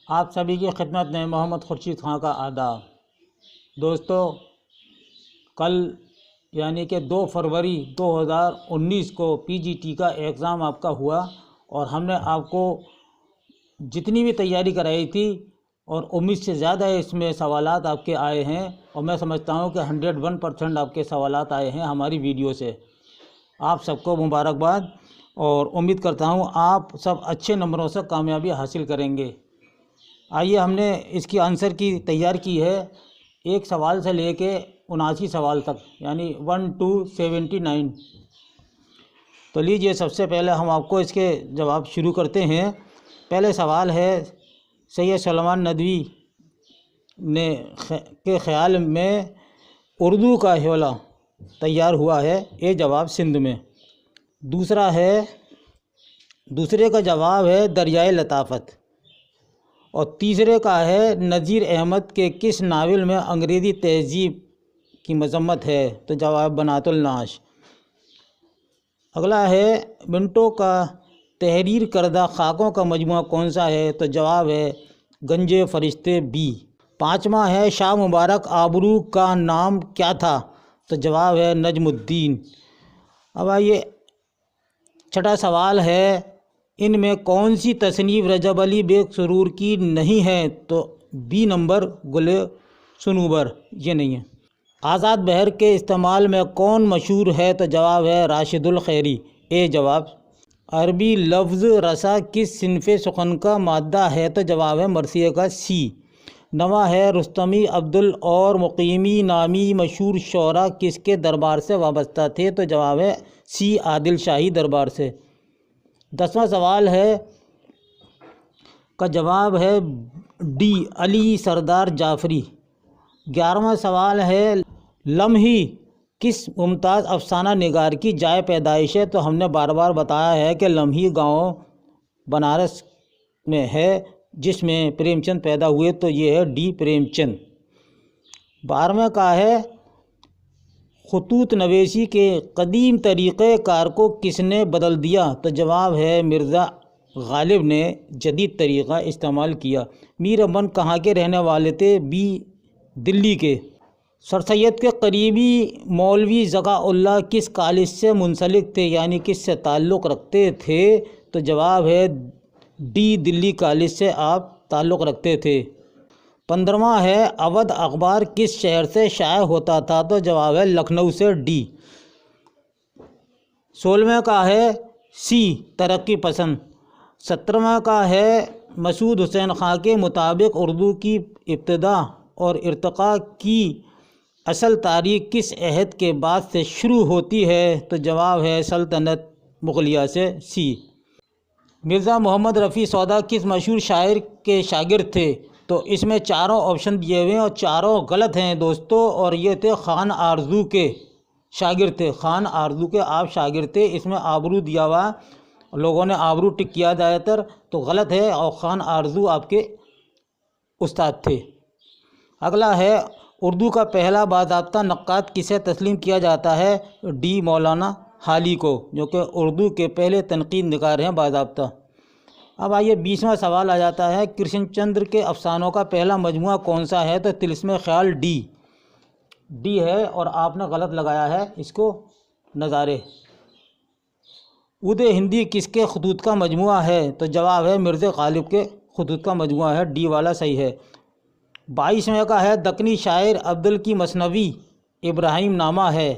آپ سبھی کی خدمت میں محمد خورشید خان کا آداب۔ دوستو، کل یعنی کہ 2 فروری 2019 کو پی جی ٹی کا ایگزام آپ کا ہوا اور ہم نے آپ کو جتنی بھی تیاری کرائی تھی اور امید سے زیادہ اس میں سوالات آپ کے آئے ہیں، اور میں سمجھتا ہوں کہ 101% آپ کے سوالات آئے ہیں ہماری ویڈیو سے۔ آپ سب کو مبارکباد، اور امید کرتا ہوں آپ سب اچھے نمبروں سے کامیابی حاصل کریں گے۔ آئیے، ہم نے اس کی آنسر کی تیار کی ہے 1 سوال سے لے کے 79 سوال تک، یعنی 1 to 79۔ تو لیجئے، سب سے پہلے ہم آپ کو اس کے جواب شروع کرتے ہیں۔ پہلے سوال ہے، سید سلیمان ندوی کے خیال میں اردو کا حوالہ تیار ہوا ہے، یہ جواب سندھ میں۔ دوسرے کا جواب ہے دریائے لطافت، اور تیسرے کا ہے نذیر احمد کے کس ناول میں انگریزی تہذیب کی مذمت ہے، تو جواب بنات النعش۔ اگلا ہے منٹو کا تحریر کردہ خاکوں کا مجموعہ کون سا ہے، تو جواب ہے گنج فرشتے بی۔ 5واں ہے شاہ مبارک آبرو کا نام کیا تھا، تو جواب ہے نجم الدین۔ اب آئیے، 6واں سوال ہے، ان میں کون سی تصنیف رجب علی بیگ سرور کی نہیں ہے، تو بی نمبر گل صنوبر، یہ نہیں ہے۔ آزاد بحر کے استعمال میں کون مشہور ہے، تو جواب ہے راشد الخیری، اے جواب۔ عربی لفظ رسا کس صنف سخن کا مادہ ہے، تو جواب ہے مرثیہ کا سی۔ 9واں ہے رستمی عبدل اور مقیمی نامی مشہور شعراء کس کے دربار سے وابستہ تھے، تو جواب ہے سی عادل شاہی دربار سے۔ 10واں سوال ہے کا جواب ہے ڈی علی سردار جعفری۔ 11واں سوال ہے لمحی کس ممتاز افسانہ نگار کی جائے پیدائش ہے، تو ہم نے بار بار بتایا ہے کہ لمحی گاؤں بنارس میں ہے جس میں پریم چند پیدا ہوئے، تو یہ ہے ڈی پریم چند۔ 12واں کا ہے خطوط نویسی کے قدیم طریقہ کار کو کس نے بدل دیا، تو جواب ہے مرزا غالب نے جدید طریقہ استعمال کیا۔ میر امن کہاں کے رہنے والے تھے، بی دلی کے۔ سر سید کے قریبی مولوی ذکا اللہ کس کالج سے منسلک تھے، یعنی کس سے تعلق رکھتے تھے، تو جواب ہے ڈی دلی کالج سے آپ تعلق رکھتے تھے۔ 15واں ہے اودھ اخبار کس شہر سے شائع ہوتا تھا، تو جواب ہے لکھنؤ سے، ڈی۔ 16واں کا ہے سی ترقی پسند۔ 17واں کا ہے مسعود حسین خان کے مطابق اردو کی ابتدا اور ارتقاء کی اصل تاریخ کس عہد کے بعد سے شروع ہوتی ہے، تو جواب ہے سلطنت مغلیہ سے، سی۔ مرزا محمد رفیع سودا کس مشہور شاعر کے شاگرد تھے، تو اس میں 4 آپشن دیے ہوئے ہیں اور 4 غلط ہیں دوستو، اور یہ تھے خان آرزو کے شاگرد تھے۔ خان آرزو کے آپ شاگرد تھے، اس میں آبرو دیا ہوا، لوگوں نے آبرو ٹک کیا زیادہ تر، تو غلط ہے، اور خان آرزو آپ کے استاد تھے۔ اگلا ہے اردو کا پہلا باضابطہ نقاد کسے تسلیم کیا جاتا ہے، ڈی مولانا حالی کو، جو کہ اردو کے پہلے تنقید نگار ہیں باضابطہ۔ اب آئیے، 20واں سوال آ جاتا ہے، کرشن چندر کے افسانوں کا پہلا مجموعہ کون سا ہے، تو طلسم خیال، ڈی ہے، اور آپ نے غلط لگایا ہے اس کو، نظارے۔ اودے ہندی کس کے خطوط کا مجموعہ ہے، تو جواب ہے مرزا غالب کے خطوط کا مجموعہ ہے، ڈی والا صحیح ہے۔ 22واں کا ہے دکنی شاعر عبدل کی مثنوی ابراہیم نامہ ہے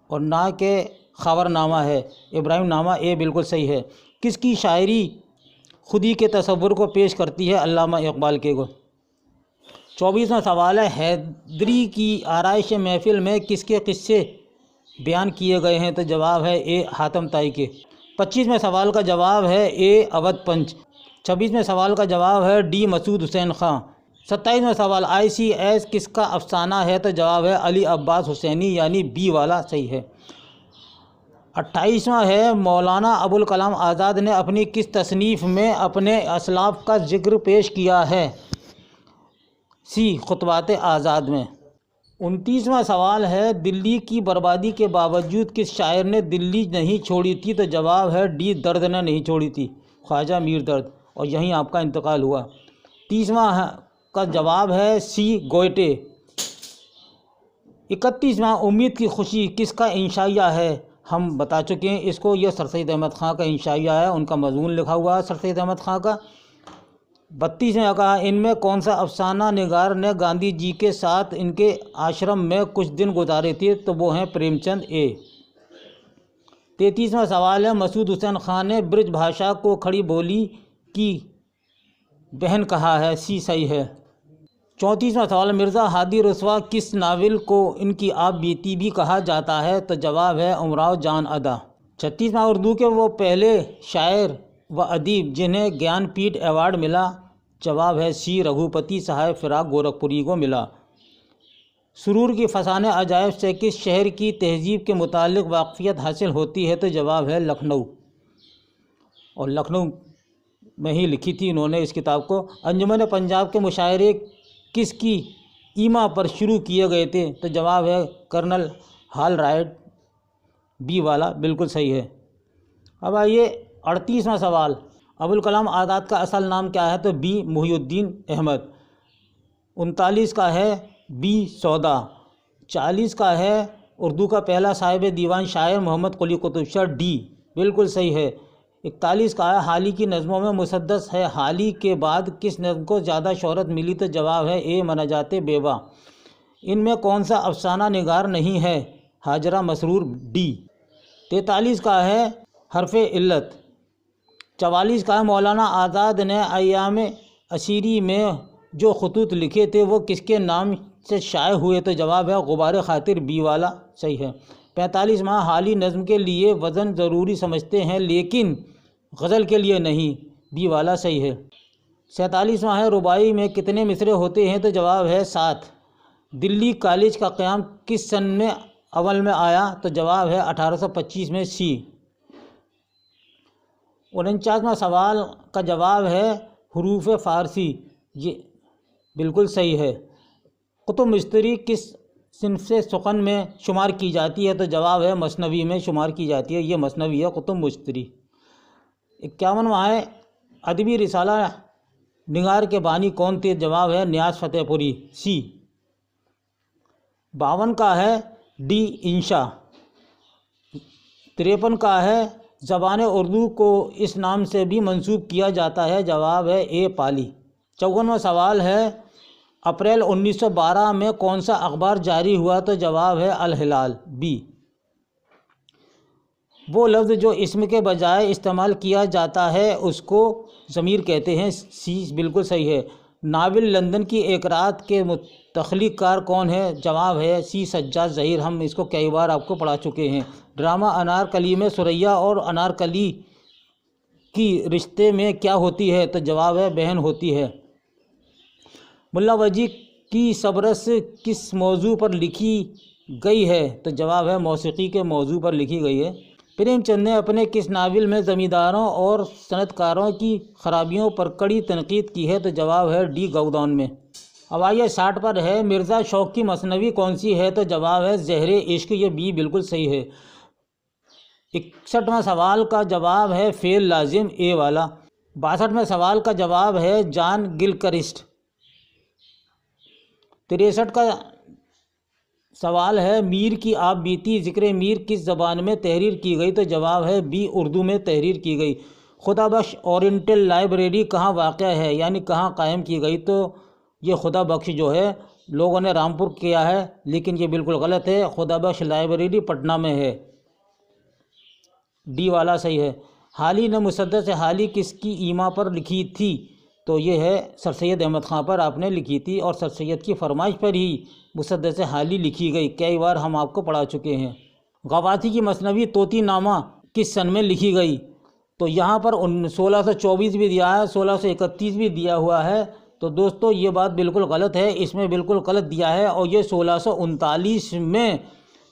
اور نہ کہ خاور نامہ ہے، ابراہیم نامہ، اے بالکل صحیح ہے۔ کس کی شاعری خودی کے تصور کو پیش کرتی ہے، علامہ اقبال کے کو۔ 24واں سوال ہے حیدری کی آرائش محفل میں کس کے قصے بیان کیے گئے ہیں، تو جواب ہے اے حاتم طائی کے۔ 25ویں سوال کا جواب ہے اے اودھ پنچ۔ 26ویں سوال کا جواب ہے ڈی مسعود حسین خان۔ 27واں سوال آئی سی ایس کس کا افسانہ ہے، تو جواب ہے علی عباس حسینی، یعنی بی والا صحیح ہے۔ 28واں ہے مولانا ابوالکلام آزاد نے اپنی کس تصنیف میں اپنے اسلاف کا ذکر پیش کیا ہے، سی خطبات آزاد میں۔ 29واں سوال ہے دلی کی بربادی کے باوجود کس شاعر نے دلی نہیں چھوڑی تھی، تو جواب ہے ڈی درد نے نہیں چھوڑی تھی، خواجہ میر درد، اور یہیں آپ کا انتقال ہوا۔ 30واں کا جواب ہے سی گوئٹے۔ 31واں امید کی خوشی کس کا انشائیہ ہے؟ ہم بتا چکے ہیں اس کو، یہ سر سید احمد خاں کا انشائیہ ہے، ان کا مضمون لکھا ہوا ہے سر سید احمد خاں کا۔ 32واں کہا ان میں کون سا افسانہ نگار نے گاندھی جی کے ساتھ ان کے آشرم میں کچھ دن گزارے تھے؟ تو وہ ہیں پریم چند اے۔ 33واں سوال ہے مسعود حسین خان نے برج بھاشا کو کھڑی بولی کی بہن کہا ہے؟ سی صحیح ہے۔ 34واں سوال مرزا ہادی رسوا کس ناول کو ان کی آپ بیتی بھی کہا جاتا ہے؟ تو جواب ہے امراؤ جان ادا۔ 36واں اردو کے وہ پہلے شاعر و ادیب جنہیں گیان پیٹھ ایوارڈ ملا؟ جواب ہے سی رگھوپتی صاحب فراق گورکھپوری کو ملا۔ سرور کی فسانہ عجائب سے کس شہر کی تہذیب کے متعلق واقفیت حاصل ہوتی ہے؟ تو جواب ہے لکھنؤ، اور لکھنؤ میں ہی لکھی تھی انہوں نے اس کتاب کو۔ انجمن پنجاب کے مشاعرے کس کی ایما پر شروع کیے گئے تھے؟ تو جواب ہے کرنل ہال رائٹ، بی والا بالکل صحیح ہے۔ اب آئیے 38واں سوال، ابوالکلام آزاد کا اصل نام کیا ہے؟ تو بی محی الدین احمد۔ 39 کا ہے بی سودا۔ 40 کا ہے اردو کا پہلا صاحب دیوان شاعر محمد قلی قطب شاہ، ڈی بالکل صحیح ہے۔ 41 کا ہے حالی کی نظموں میں مسدس ہے، حالی کے بعد کس نظم کو زیادہ شہرت ملی؟ تو جواب ہے اے مناجات بیوہ۔ ان میں کون سا افسانہ نگار نہیں ہے؟ ہاجرہ مسرور، ڈی۔ 43 کا ہے حرف علت۔ 44 کا ہے مولانا آزاد نے ایام اسیری میں جو خطوط لکھے تھے وہ کس کے نام سے شائع ہوئے؟ تو جواب ہے غبار خاطر، بی والا صحیح ہے۔ 45 حالی نظم کے لیے وزن ضروری سمجھتے ہیں لیکن غزل کے لیے نہیں، بی والا صحیح ہے۔ 47 ہے رباعی میں کتنے مصرعے ہوتے ہیں؟ تو جواب ہے 7۔ دلی کالج کا قیام کس سن میں اول میں آیا؟ تو جواب ہے 1825 میں، سی۔ 49واں سوال کا جواب ہے حروف فارسی، یہ بالکل صحیح ہے۔ قطب مشتری کس صنف سخن میں شمار کی جاتی ہے؟ تو جواب ہے مثنوی میں شمار کی جاتی ہے، یہ مثنوی ہے قطب مشتری۔ 51واں ہے ادبی رسالہ نگار کے بانی کون تھے؟ جواب ہے نیاز فتح پوری، سی۔ 52 کا ہے ڈی انشا۔ 53 کا ہے زبان اردو کو اس نام سے بھی منسوب کیا جاتا ہے؟ جواب ہے اے پالی۔ 54واں سوال ہے اپریل 1912 میں کون سا اخبار جاری ہوا؟ تو جواب ہے الہلال، بی۔ وہ لفظ جو اسم کے بجائے استعمال کیا جاتا ہے اس کو ضمیر کہتے ہیں، سی بالکل صحیح ہے۔ ناول لندن کی ایک رات کے تخلیق کار کون ہے؟ جواب ہے سی سجاد ظہیر، ہم اس کو کئی بار آپ کو پڑھا چکے ہیں۔ ڈرامہ انارکلی میں سریا اور انارکلی کی رشتے میں کیا ہوتی ہے؟ تو جواب ہے بہن ہوتی ہے۔ ملا وجی کی سبرس کس موضوع پر لکھی گئی ہے؟ تو جواب ہے موسیقی کے موضوع پر لکھی گئی ہے۔ پریم چند نے اپنے کس ناول میں زمینداروں اور صنعت کاروں کی خرابیوں پر کڑی تنقید کی ہے؟ تو جواب ہے ڈی گودان میں۔ اب آئیے 60 پر ہے مرزا شوق کی مثنوی کون سی ہے؟ تو جواب ہے زہر عشق، یہ بی بالکل صحیح ہے۔ 61واں سوال کا جواب ہے فعل لازم، اے والا۔ 62واں سوال کا جواب ہے جان گلکرسٹ۔ 63 کا سوال ہے میر کی آپ بیتی ذکر میر کس زبان میں تحریر کی گئی؟ تو جواب ہے بی اردو میں تحریر کی گئی۔ خدا بخش اورینٹل لائبریری کہاں واقع ہے، یعنی کہاں قائم کی گئی؟ تو یہ خدا بخش جو ہے لوگوں نے رامپور کیا ہے لیکن یہ بالکل غلط ہے، خدا بخش لائبریری پٹنہ میں ہے، ڈی والا صحیح ہے۔ حالی نے مسدس حالی کس کی ایما پر لکھی تھی؟ تو یہ ہے سر سید احمد خاں پر آپ نے لکھی تھی، اور سر سید کی فرمائش پر ہی مسدس حالی لکھی گئی، کئی بار ہم آپ کو پڑھا چکے ہیں۔ غواثی کی مثنوی طوطی نامہ کس سن میں لکھی گئی؟ تو یہاں پر 1624 بھی دیا ہے، 1631 بھی دیا ہوا ہے، تو دوستو یہ بات بالکل غلط ہے، اس میں بالکل غلط دیا ہے، اور یہ 1639 میں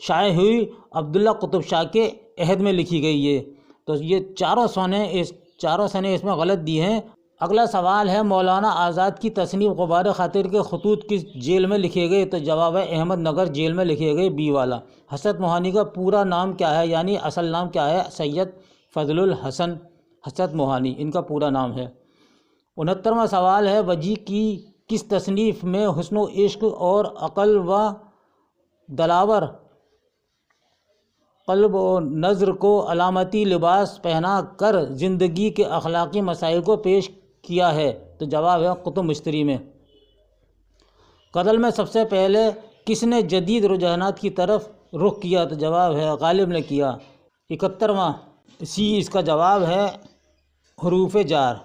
شائع ہوئی، عبداللہ قطب شاہ کے عہد میں لکھی گئی ہے، تو یہ چاروں سنیں اس میں غلط دی ہیں۔ اگلا سوال ہے مولانا آزاد کی تصنیف غبار خاطر کے خطوط کس جیل میں لکھے گئے؟ تو جواب ہے احمد نگر جیل میں لکھے گئے، بی والا۔ حسرت موہانی کا پورا نام کیا ہے، یعنی اصل نام کیا ہے؟ سید فضل الحسن حسرت موہانی ان کا پورا نام ہے۔ 69واں سوال ہے وجیح کی کس تصنیف میں حسن و عشق اور عقل و دلاور قلب و نظر کو علامتی لباس پہنا کر زندگی کے اخلاقی مسائل کو پیش کیا ہے؟ تو جواب ہے قطب مشتری میں۔ قتل میں سب سے پہلے کس نے جدید رجحانات کی طرف رخ کیا؟ تو جواب ہے غالب نے کیا۔ 71واں سی اس کا جواب ہے حروف جار۔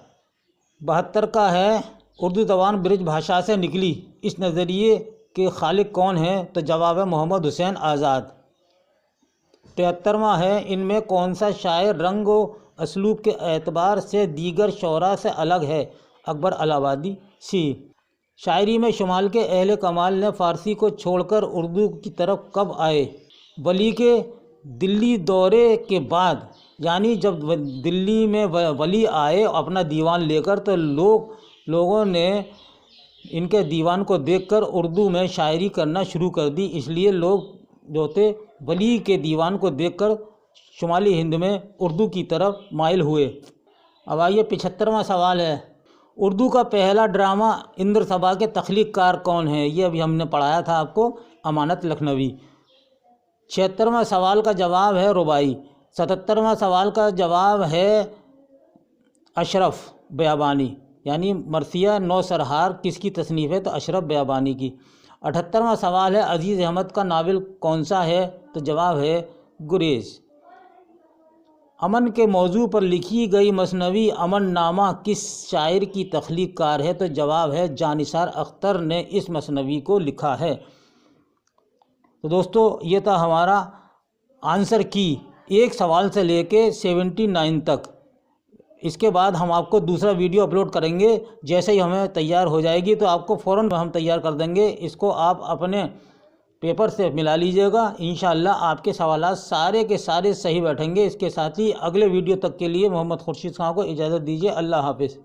72 کا ہے اردو زبان برج بھاشا سے نکلی، اس نظریے کے خالق کون ہیں؟ تو جواب ہے محمد حسین آزاد۔ 73واں ہے ان میں کون سا شاعر رنگ و اسلوب کے اعتبار سے دیگر شعراء سے الگ ہے؟ اکبر الہ آبادی۔ سی شاعری میں شمال کے اہل کمال نے فارسی کو چھوڑ کر اردو کی طرف کب آئے؟ ولی کے دلی دورے کے بعد، یعنی جب دلی میں ولی آئے اپنا دیوان لے کر تو لوگوں نے ان کے دیوان کو دیکھ کر اردو میں شاعری کرنا شروع کر دی، اس لیے لوگ جو تھے ولی کے دیوان کو دیکھ کر شمالی ہند میں اردو کی طرف مائل ہوئے۔ اب آئیے 75واں سوال ہے اردو کا پہلا ڈرامہ اندر صبا کے تخلیق کار کون ہے؟ یہ ابھی ہم نے پڑھایا تھا آپ کو، امانت لکھنوی۔ 76واں سوال کا جواب ہے رباعی۔ 77واں سوال کا جواب ہے اشرف بیابانی، یعنی مرثیہ نو سرہار کس کی تصنیف ہے؟ تو اشرف بیابانی کی۔ 78واں سوال ہے عزیز احمد کا ناول کون سا ہے؟ تو جواب ہے گریز۔ امن کے موضوع پر لکھی گئی مثنوی امن نامہ کس شاعر کی تخلیق کار ہے؟ تو جواب ہے جانثار اختر نے اس مثنوی کو لکھا ہے۔ تو دوستو یہ تھا ہمارا آنسر کی، ایک سوال سے لے کے 79 تک۔ اس کے بعد ہم آپ کو دوسرا ویڈیو اپلوڈ کریں گے، جیسے ہی ہمیں تیار ہو جائے گی تو آپ کو فوراً ہم تیار کر دیں گے، اس کو آپ اپنے پیپر سے ملا لیجئے گا، انشاءاللہ آپ کے سوالات سارے کے سارے صحیح بیٹھیں گے۔ اس کے ساتھ ہی اگلے ویڈیو تک کے لیے محمد خورشید خان کو اجازت دیجیے، اللہ حافظ۔